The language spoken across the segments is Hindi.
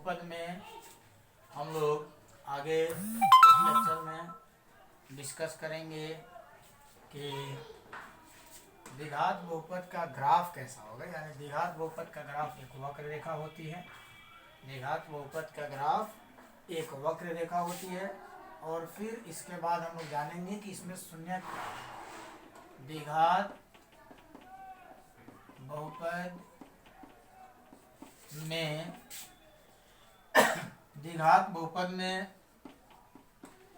बहुपद में हम लोग आगे इस लेक्चर में डिस्कस करेंगे कि द्विघात बहुपद का ग्राफ कैसा होगा। यानी द्विघात बहुपद का ग्राफ एक वक्र रेखा होती है। द्विघात बहुपद का ग्राफ एक वक्र रेखा होती है और फिर इसके बाद हम लोग जानेंगे कि इसमें शून्य द्विघात बहुपद में द्विघात बहुपद में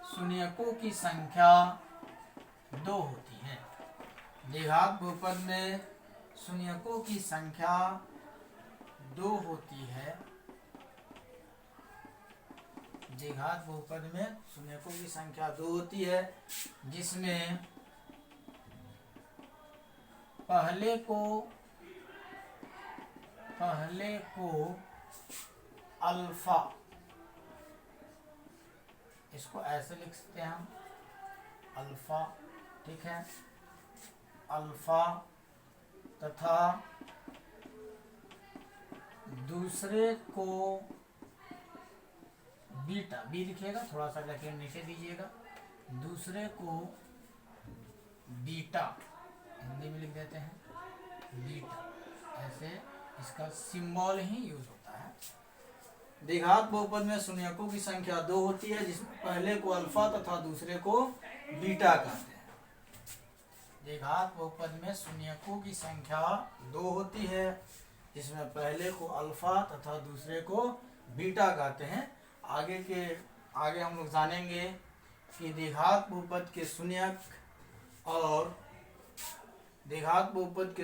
शून्यकों की संख्या 2 होती है। द्विघात बहुपद में शून्यकों की संख्या 2 होती है। द्विघात बहुपद में शून्यकों की संख्या 2 होती है, जिसमें पहले को अल्फा, इसको ऐसे लिख सकते हैं हम अल्फा, ठीक है, अल्फा, तथा दूसरे को बीटा, बी लिखिएगा, थोड़ा सा लेके नीचे दीजिएगा, दूसरे को बीटा हिंदी में लिख देते हैं बीटा, ऐसे इसका सिंबल ही यूज होता है। द्विघात बहुपद में शून्यकों की संख्या 2 होती है, जिसमें पहले को अल्फा तथा दूसरे को बीटा कहते हैं। द्विघात बहुपद में शून्यकों की संख्या 2 होती है, जिसमें पहले को अल्फा तथा दूसरे को बीटा कहते हैं। आगे हम लोग जानेंगे कि द्विघात बहुपद के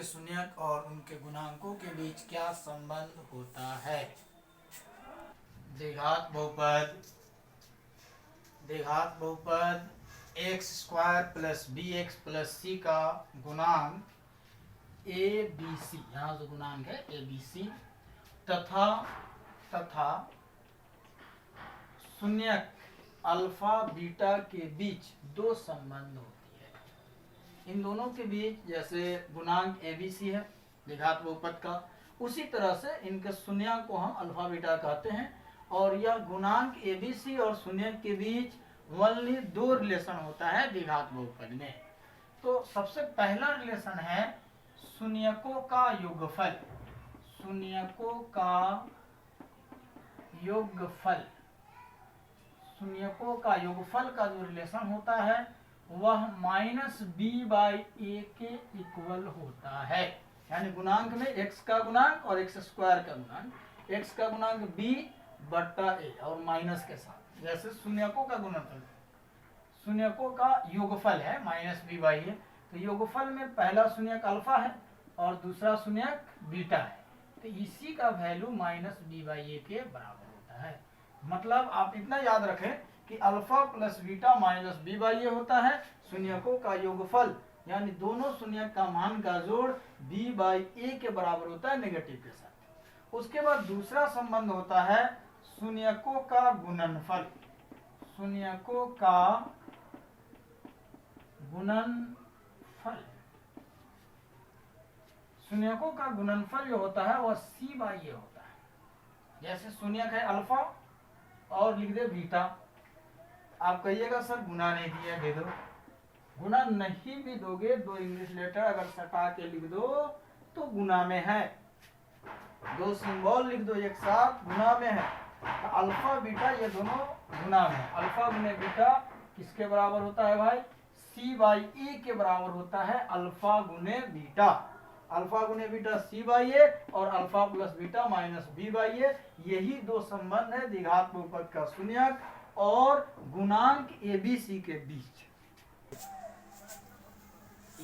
शून्यक और उनके गुणांकों के बीच क्या संबंध होता है। द्विघात बहुपद x² + bx + c का गुणांक abc, यहाँ जो गुणांक है abc, तथा शून्यक अल्फा बीटा के बीच 2 संबंध होती है। इन दोनों के बीच जैसे गुणांक abc है द्विघात बहुपद का, उसी तरह से इनके शून्यक को हम अल्फा बीटा कहते हैं। और यह गुणांक abc और शून्यक के बीच ओनली 2 रिलेशन होता है द्विघात बहुपद में। तो सबसे पहला रिलेशन है शून्यकों का योगफल। शून्यकों का योगफल का जो रिलेशन होता है वह -b/a के इक्वल होता है। यानी गुणांक में x का गुणांक और x² का गुणांक, x का गुणांक b/a और माइनस के साथ, जैसे शून्यकों का गुणनफल, शून्यकों का योगफल है -b/a। तो योगफल में पहला शून्यक अल्फा है और दूसरा शून्यक बीटा है, तो इसी का वैल्यू -b/a के बराबर होता है। मतलब आप इतना याद रखें कि अल्फा + बीटा -b/a होता है। शून्यकों का योगफल यानी दोनों शून्यक का मान का जोड़ b/a के बराबर होता है नेगेटिव के साथ। उसके बाद दूसरा संबंध होता है शून्यकों का गुणनफल। शून्यकों का गुणनफल जो होता है वह c/a होता है। जैसे शून्यक है अल्फा और लिख दे बीटा, आप कहिएगा सर गुना नहीं दिया, दे दो। गुना नहीं भी दोगे, 2 इंग्लिश लेटर अगर सटा के लिख दो तो गुना में है, 2 सिंबल लिख दो एक साथ, गुना में है। तो अल्फा बीटा ये दोनों गुना में है। अल्फा गुने बीटा किसके बराबर होता है भाई? c/a के बराबर होता है अल्फा गुने बीटा। अल्फा गुने बीटा c/a और अल्फा + बीटा -b/a, यही 2 संबंध है द्विघात बहुपद का शून्यक और गुणांक abc के बीच।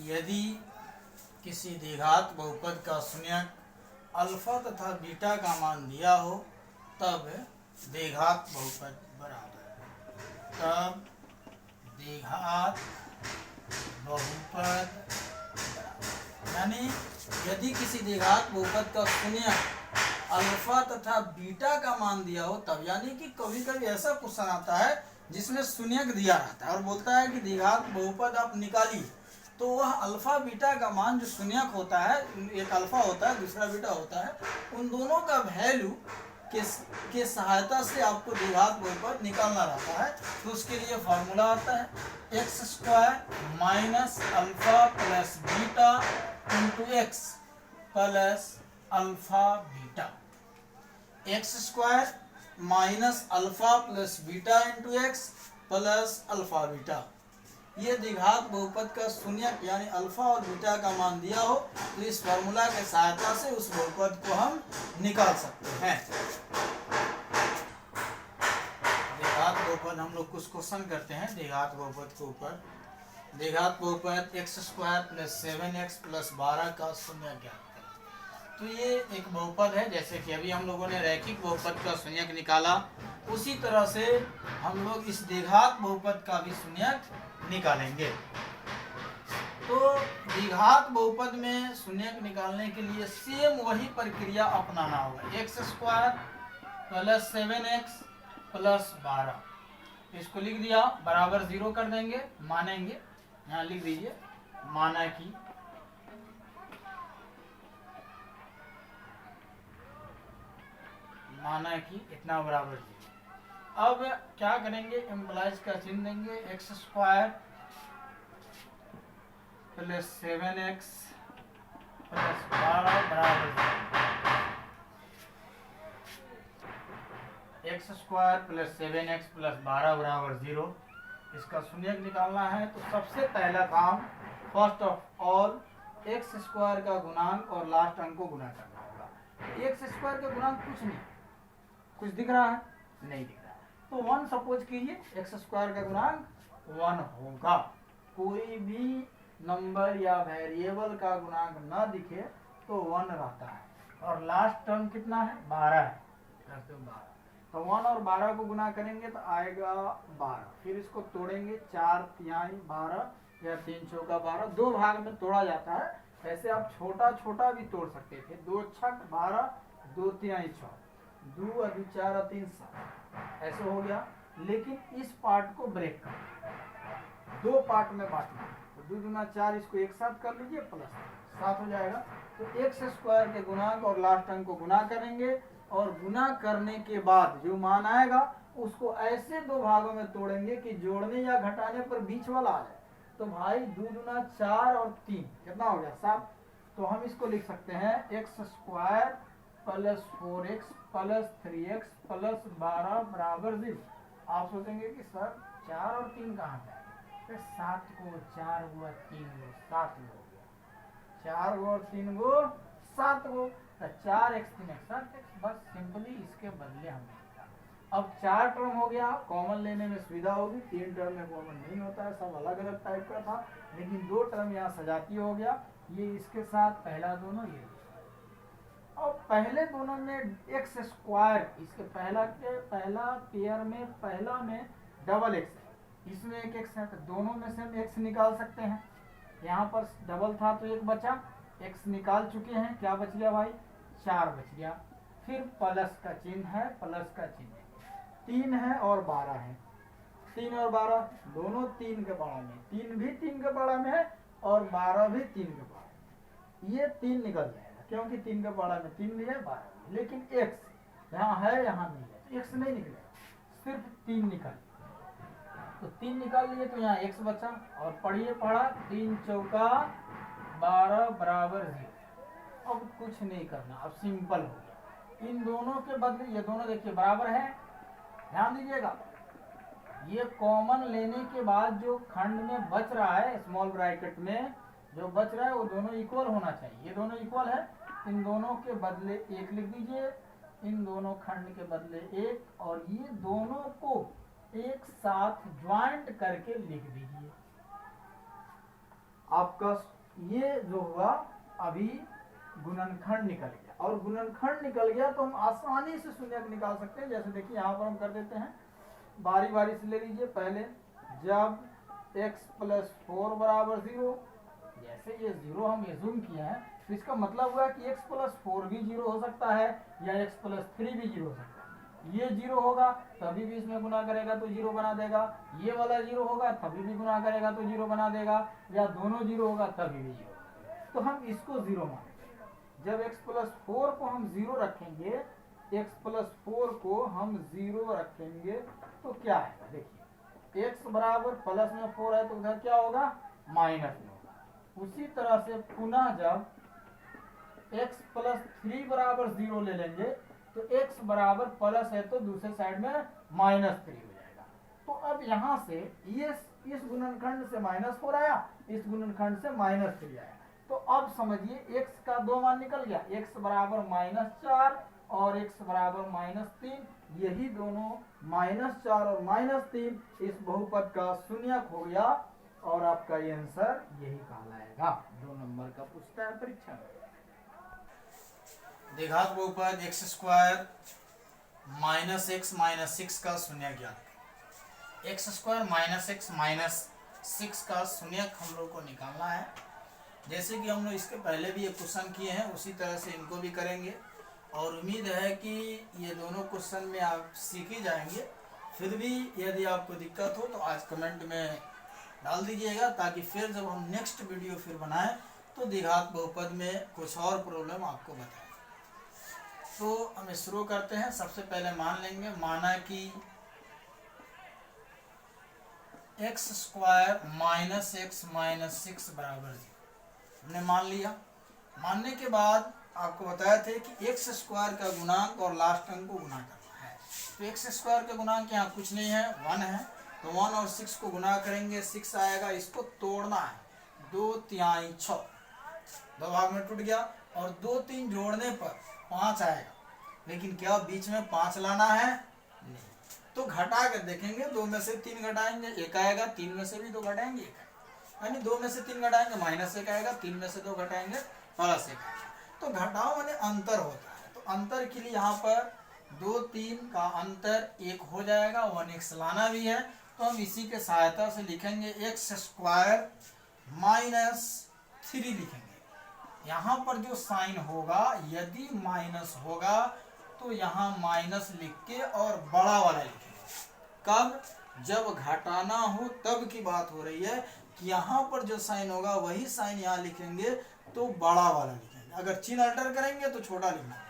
यदि किसी द्विघात बहुपद का शून्यक अल्फा तथा बीटा का मान दिया हो तब द्विघात बहुपद बराबर यानी यदि किसी द्विघात बहुपद का शून्यक अल्फा तथा बीटा का मान दिया हो तब, यानी कि कभी कभी ऐसा क्वेश्चन आता है जिसमें शून्यक दिया रहता है और बोलता है कि द्विघात बहुपद आप निकालिए, तो वह अल्फा बीटा का मान जो शून्यक होता है, एक अल्फा होता है दूसरा बीटा होता है, उन दोनों का वैल्यू के सहायता से आपको द्विघात बहुपद निकालना रहता है। तो उसके लिए फॉर्मूला आता है x square minus alpha plus beta into x plus alpha beta. X square minus alpha plus beta into x plus alpha beta. ये द्विघात बहुपद का शून्यक यानी अल्फा और बीटा का मान दिया हो तो इस फॉर्मूला के सहायता से उस बहुपद को हम निकाल सकते हैं। द्विघात बहुपद हम लोग कुछ क्वेश्चन करते हैं द्विघात बहुपद के ऊपर। द्विघात बहुपद x square plus 7x plus 12 का शून्यक ज्ञात करें। तो ये एक बहुपद है, जैसे कि अभी हम लोगों ने रैखिक बहुपद का शून्यक निकाला, उसी तरह से हम लोग इस द्विघात बहुपद का भी शून्यक निकालेंगे। तो द्विघात बहुपद में शून्यक निकालने के लिए सेम वही प्रक्रिया अपनाना होगा। X square plus 7x plus 12 इसको लिख दिया बराबर 0 कर देंगे, मानेंगे, यहाँ लिख दीजिए माना कि इतना बराबर 0। अब क्या करेंगे, एम्प्लाइज का चिन्ह देंगे, x square plus 7x plus 12 बराबर 0। X square plus 7x plus 12 बराबर 0। इसका शून्यक निकालना है तो सबसे पहला काम first of all x square का गुणांक और लास्ट अंक को गुणा करना होगा। एक्स स्क्वायर का गुणांक कुछ नहीं, कुछ दिख रहा है, नहीं दिख रहा है, तो 1 सपोज कीजिए एक्स स्क्वायर का गुणांक 1 होगा। कोई भी नंबर या वेरिएबल का गुणांक ना दिखे तो 1 रहता है। और लास्ट टर्म कितना है, 12 है, 12। तो 1 और 12 को गुना करेंगे तो आएगा 12। फिर इसको तोड़ेंगे, 4 तिहाई 12 या 3 चौका 12, 2 भाग में तोड़ा जाता है। ऐसे आप छोटा छोटा भी तोड़ सकते थे, 2 छक 12, 2 तिहाई 6, 2 अधिक 4 और 3 7, ऐसे हो गया। लेकिन इस पार्ट को ब्रेक कर 2 पार्ट में बांटना, तो 2 दूना 4, इसको एक साथ कर लीजिए प्लस 7 हो जाएगा। तो एक्स स्क्वायर के गुणांक और लास्ट अंक को गुना करेंगे और गुना करने के बाद जो मान आएगा उसको ऐसे 2 भागों में तोड़ेंगे कि जोड़ने या घटाने पर बीच वाला आ जाए। तो भाई 2 दूना 4 और 3 कितना हो गया, 7। तो हम इसको लिख सकते हैं x square plus 4x plus 3x plus 12 बराबर 0। आप सोचेंगे कि सर 4 और 3 कहाँ पे, फिर 7 को 4 हुआ 3 गो 7 गो हो गया, 4 गो और 3 गो 7 गो, 4x 3x 7x, बस सिंपली इसके बदले हमने लिखा। अब 4 टर्म हो गया, कॉमन लेने में सुविधा होगी, 3 टर्म में कॉमन नहीं होता है, सब अलग अलग टाइप का था, लेकिन 2 टर्म यहाँ सजाती हो गया, ये इसके साथ पहला दोनों, ये और पहले दोनों में एक्स स्क्वायर, इसके पहला पेयर में पहला में डबल एक्स है, इसमें एक एक्स है, तो दोनों में से हम एक्स निकाल सकते हैं। यहाँ पर डबल था तो एक बचा, एक्स निकाल चुके हैं, क्या बच गया भाई, 4 बच गया। फिर प्लस का चिन्ह है, प्लस का चिन्ह 3 है और 12 है, 3 और 12 दोनों 3 के पारा में, 3 भी 3 के पारा में है और 12 भी 3 के पारा में, ये 3 निकल जाएगा क्योंकि 3 के पारा में 3 भी है, 12, लेकिन एक्स यहाँ है यहाँ नहीं है, तो एक्स नहीं निकलेगा, सिर्फ 3 निकल, तो 3 निकाल लिए तो यहाँ एक्स बचा। और पढ़िए पढ़ा, 3 चौका 12 बराबर 0। अब कुछ नहीं करना, अब सिंपल हो गया। इन दोनों के बदले ये दोनों देखिए बराबर है, ध्यान दीजिएगा, ये कॉमन लेने के बाद जो खंड में बच रहा है स्मॉल ब्रैकेट में जो बच रहा है वो दोनों इक्वल होना चाहिए, ये दोनों इक्वल है, इन दोनों के बदले 1 लिख दीजिए, इन दोनों खंड के बदले 1, और ये दोनों को एक साथ ज्वाइंट करके लिख दीजिए। आपका ये जो हुआ अभी गुणनखंड निकल गया, और गुणनखंड निकल गया तो हम आसानी से शून्यक निकाल सकते हैं। जैसे देखिए यहाँ पर हम कर देते हैं, बारी बारी से ले लीजिए। पहले जब x प्लस 4 बराबर 0, जैसे ये 0 हम एज्यूम किए हैं तो इसका मतलब हुआ कि x प्लस 4 भी 0 हो सकता है या x प्लस 3 भी 0 हो सकता है। ये 0 होगा तभी भी इसमें गुना करेगा तो 0 बना देगा, ये वाला 0 होगा तभी भी गुना करेगा तो 0 बना देगा, या दोनों 0 होगा तभी भी 0। तो हम इसको 0 मानेंगे। जब x प्लस 4 को हम 0 रखेंगे x प्लस 4 को हम 0 रखेंगे तो क्या आएगा? देखिए x बराबर प्लस में 4 है तो उधर क्या होगा? माइनस में होगा। उसी तरह से पुनः जब x प्लस 3 बराबर 0 ले लेंगे तो x बराबर प्लस है तो दूसरे साइड में माइनस 3 हो जाएगा। तो अब यहाँ से ये इस गुणनखंड से -4 आया, इस गुणनखंड से -3 आया। तो अब समझिए x का 2 मान निकल गया, x बराबर -4 और x बराबर -3, यही दोनों -4 और -3 इस बहुपद का शून्यक हो गया और आपका ये आंसर यही कहलाएगा। 2 नंबर का पूछता है परीक्षा में। द्विघात बहुपद x स्क्वायर -x -6 का शून्यक ज्ञात। x स्क्वायर -x -6 का शून्यक हम लोग को निकालना है। जैसे कि हम लोग इसके पहले भी ये क्वेश्चन किए हैं उसी तरह से इनको भी करेंगे और उम्मीद है कि ये दोनों क्वेश्चन में आप सीख ही जाएंगे। फिर भी यदि आपको दिक्कत हो तो आज कमेंट में डाल दीजिएगा ताकि फिर जब हम नेक्स्ट वीडियो फिर बनाएं तो द्विघात बहुपद में कुछ और प्रॉब्लम आपको बताएं। तो हम शुरू करते हैं। सबसे पहले मान लेंगे, माना कि x स्क्वायर -x -6 बराबर 0 हमने मान लिया। मानने के बाद आपको बताया थे कि x स्क्वायर का गुणांक और लास्ट अंक को गुना करना है। तो x स्क्वायर का गुणांक यहाँ कुछ नहीं है, 1 है, तो 1 और 6 को गुना करेंगे, 6 आएगा। इसको तोड़ना है, 2 तिहाई 6, 2 भाग में टूट गया और 2 3 जोड़ने पर 5 आएगा। लेकिन क्या बीच में 5 लाना है? नहीं। तो घटा कर देखेंगे, 2 में से 3 घटाएंगे 1 आएगा, 3 में से भी 2 घटाएंगे 1 आएगा, यानी 2 में से 3 घटाएंगे -1 आएगा, 3 में से 2 घटाएंगे +1 आएगा। तो घटाओ माने अंतर होता है, तो अंतर के लिए यहाँ पर 2 3 का अंतर 1 हो जाएगा, 1x लाना भी है। तो हम इसी के सहायता से लिखेंगे x स्क्वायर -3 लिखेंगे। यहाँ पर जो साइन होगा यदि माइनस होगा तो यहाँ माइनस लिख के और बड़ा वाला लिखेंगे। कब? जब घटाना हो तब की बात हो रही है कि यहाँ पर जो साइन होगा वही साइन यहाँ लिखेंगे तो बड़ा वाला लिखेंगे। अगर चिन्ह अल्टर करेंगे तो छोटा लिखना है।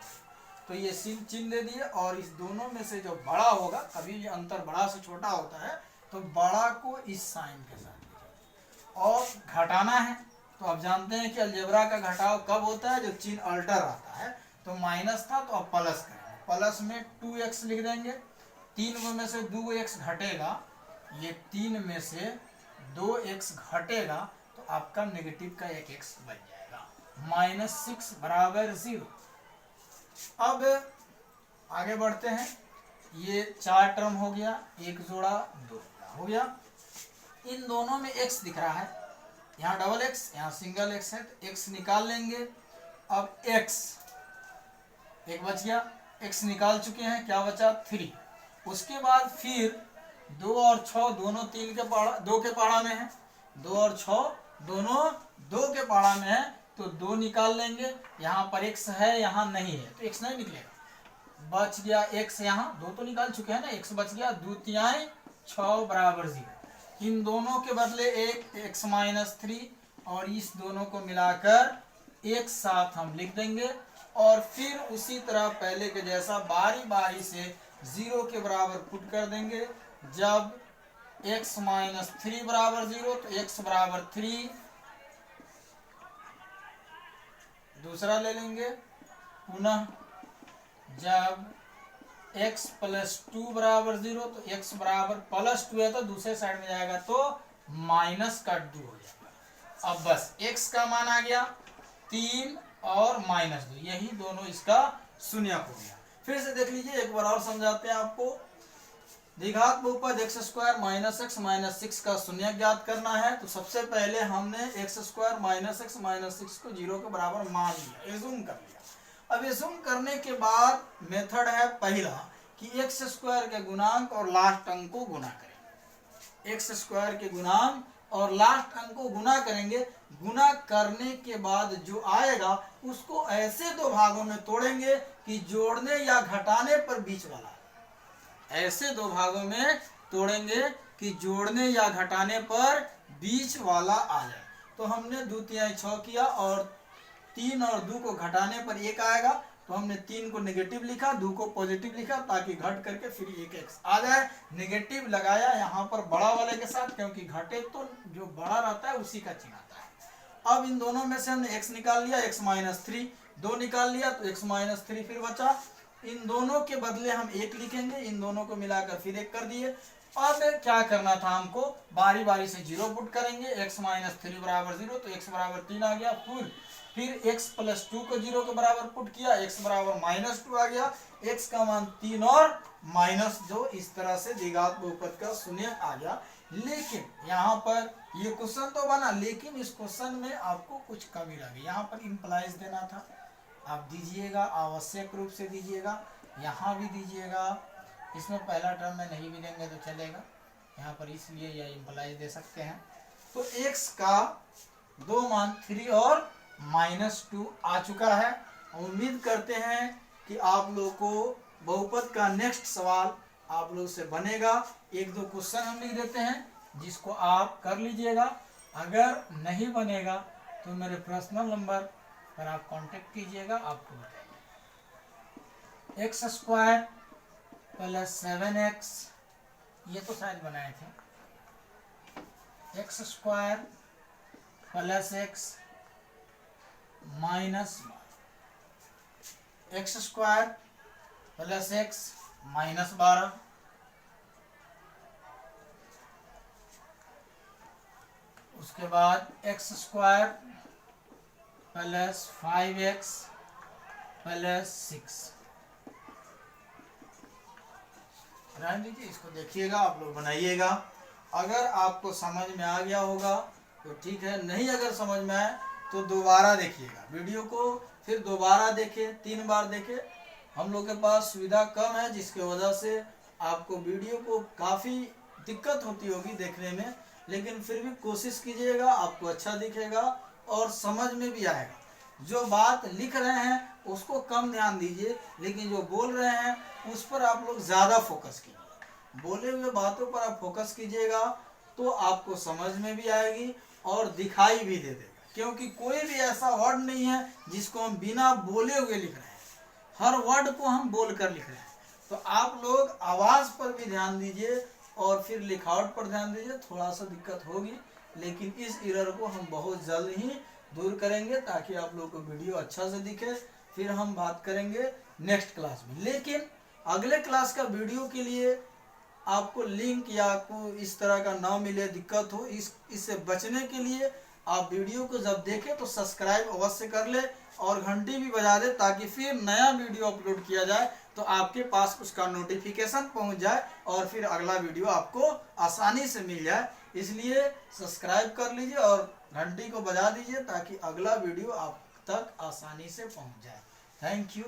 तो ये चिन्ह दे दिए और इस दोनों में से जो बड़ा होगा, कभी ये अंतर बड़ा से छोटा होता है, तो बड़ा को इस साइन के साथ लिखेंगे। और घटाना है तो आप जानते हैं कि अलजेब्रा का घटाव कब होता है? जो चिन्ह अल्टर आता है। तो माइनस था तो अब प्लस करेंगे, प्लस में 2x लिख देंगे। 3 में से 2x घटेगा, ये 3 में से 2x घटेगा तो आपका नेगेटिव का 1x बन जाएगा। -6 बराबर 0। अब आगे बढ़ते हैं। ये 4 टर्म हो गया, 1 जोड़ा 2 जोड़ा हो गया। इन दोनों में x दिख रहा है, यहाँ डबल x, यहाँ सिंगल x है, तो x निकाल लेंगे। अब x एक बच गया, x निकाल चुके हैं, क्या बचा? 3। उसके बाद फिर 2 और 6 दोनों 2 के पहाड़ा में है, 2 और 6 दोनों 2 के पहाड़ा में है, तो 2 निकाल लेंगे। यहाँ पर x है, यहाँ नहीं है, तो x नहीं निकलेगा। बच गया x, यहाँ 2 तो निकाल चुके हैं ना, x बच गया 2 तिहाई 6 बराबर 0। इन दोनों के बदले एक x -3 और इस दोनों को मिलाकर एक साथ हम लिख देंगे। और फिर उसी तरह पहले के जैसा बारी बारी से 0 के बराबर पुट कर देंगे। जब x -3 बराबर 0 तो x बराबर 3, दूसरा ले लेंगे। पुनः जब x + 2 बराबर 0 तो x बराबर +2 है तो दूसरे साइड में जाएगा तो -2 हो जाएगा। अब बस x का मान आ गया 3 और -2, यही दोनों इसका शून्यक हो गया। फिर से देख लीजिए, एक बार और समझाते हैं आपको। द्विघात बहुपद x स्क्वायर -x -6 का शून्यक ज्ञात करना है। तो सबसे पहले हमने x स्क्वायर -x -6 को 0 के बराबर मान लिया, एज्यूम कर लिया। अब एज्यूम करने के बाद मेथड है पहला कि x स्क्वायर के गुणांक और लास्ट अंक को गुना करेंगे। x स्क्वायर के गुणांक और लास्ट अंक को गुना करेंगे। गुना करने के बाद जो आएगा उसको ऐसे 2 भागों में तोड़ेंगे कि जोड़ने या घटाने पर बीच वाला, ऐसे 2 भागों में तोड़ेंगे कि जोड़ने या घटाने पर बीच वाला आ जाए। तो हमने 2 तिहाई 6 किया और 3 और 2 को घटाने पर 1 आएगा, तो हमने 3 को नेगेटिव लिखा, 2 को पॉजिटिव लिखा ताकि घट करके फिर एक x आ जाए। नेगेटिव लगाया यहाँ पर बड़ा वाले के साथ, क्योंकि घटे तो जो बड़ा रहता है उसी का चिन्ह आता है। अब इन दोनों में से हमने x निकाल लिया, x माइनस 3, 2 निकाल लिया तो x माइनस 3 फिर बचा। इन दोनों के बदले हम 1 लिखेंगे, इन दोनों को मिलाकर फिर 1 कर दिए। अब क्या करना था हमको, बारी बारी से 0 पुट करेंगे। x माइनस 3 बराबर 0 तो x बराबर 3 आ गया। फिर x प्लस 2 को 0 के बराबर पुट किया, x बराबर माइनस 2 आ गया। x का मान 3 और माइनस 2, इस तरह से द्विघात बहुपद का शून्य आ गया। लेकिन यहाँ पर ये क्वेश्चन तो बना, लेकिन इस क्वेश्चन में आपको कुछ कमी लगी। यहाँ पर इंप्लाइज देना था, आप दीजिएगा, आवश्यक रूप से दीजिएगा, यहाँ भी दीजिएगा। इसमें पहला टर्म में नहीं भी देंगे तो चलेगा, यहाँ पर इसलिए यह इंप्लाइज दे सकते हैं। तो x का 2 मान 3 और माइनस 2 आ चुका है। उम्मीद करते हैं कि आप लोगों को बहुपद का नेक्स्ट सवाल आप लोग से बनेगा। 1-2 क्वेश्चन हम लिख देते हैं जिसको आप कर लीजिएगा। अगर नहीं बनेगा तो मेरे पर्सनल नंबर पर आप कांटेक्ट कीजिएगा, आपको बताएंगे। x स्क्वायर प्लस 7x, ये तो शायद बनाए थे, x square plus x minus x square plus x minus 12, उसके बाद x square plus 5x plus 6। रहने दीजिए, इसको देखिएगा, आप लोग बनाइएगा। अगर आपको समझ में आ गया होगा तो ठीक है, नहीं अगर समझ में आए तो दोबारा देखिएगा वीडियो को, फिर दोबारा देखें, 3 बार देखें। हम लोग के पास सुविधा कम है जिसकी वजह से आपको वीडियो को काफ़ी दिक्कत होती होगी देखने में, लेकिन फिर भी कोशिश कीजिएगा, आपको अच्छा दिखेगा और समझ में भी आएगा। जो बात लिख रहे हैं उसको कम ध्यान दीजिए, लेकिन जो बोल रहे हैं उस पर आप लोग ज़्यादा फोकस कीजिए। बोले हुए बातों पर आप फोकस कीजिएगा तो आपको समझ में भी आएगी और दिखाई भी दे देगा, क्योंकि कोई भी ऐसा वर्ड नहीं है जिसको हम बिना बोले हुए लिख रहे हैं, हर वर्ड को हम बोल कर लिख रहे हैं। तो आप लोग आवाज़ पर भी ध्यान दीजिए और फिर लिखावट पर ध्यान दीजिए। थोड़ा सा दिक्कत होगी, लेकिन इस एरर को हम बहुत जल्द ही दूर करेंगे ताकि आप लोगों को वीडियो अच्छा से दिखे। फिर हम बात करेंगे नेक्स्ट क्लास में। लेकिन अगले क्लास का वीडियो के लिए आपको लिंक या आपको इस तरह का ना मिले, दिक्कत हो, इससे बचने के लिए आप वीडियो को जब देखें तो सब्सक्राइब अवश्य कर ले और घंटी भी बजा दे, ताकि फिर नया वीडियो अपलोड किया जाए तो आपके पास उसका नोटिफिकेशन पहुंच जाए और फिर अगला वीडियो आपको आसानी से मिल जाए। इसलिए सब्सक्राइब कर लीजिए और घंटी को बजा दीजिए ताकि अगला वीडियो आप तक आसानी से पहुंच जाए। Thank you.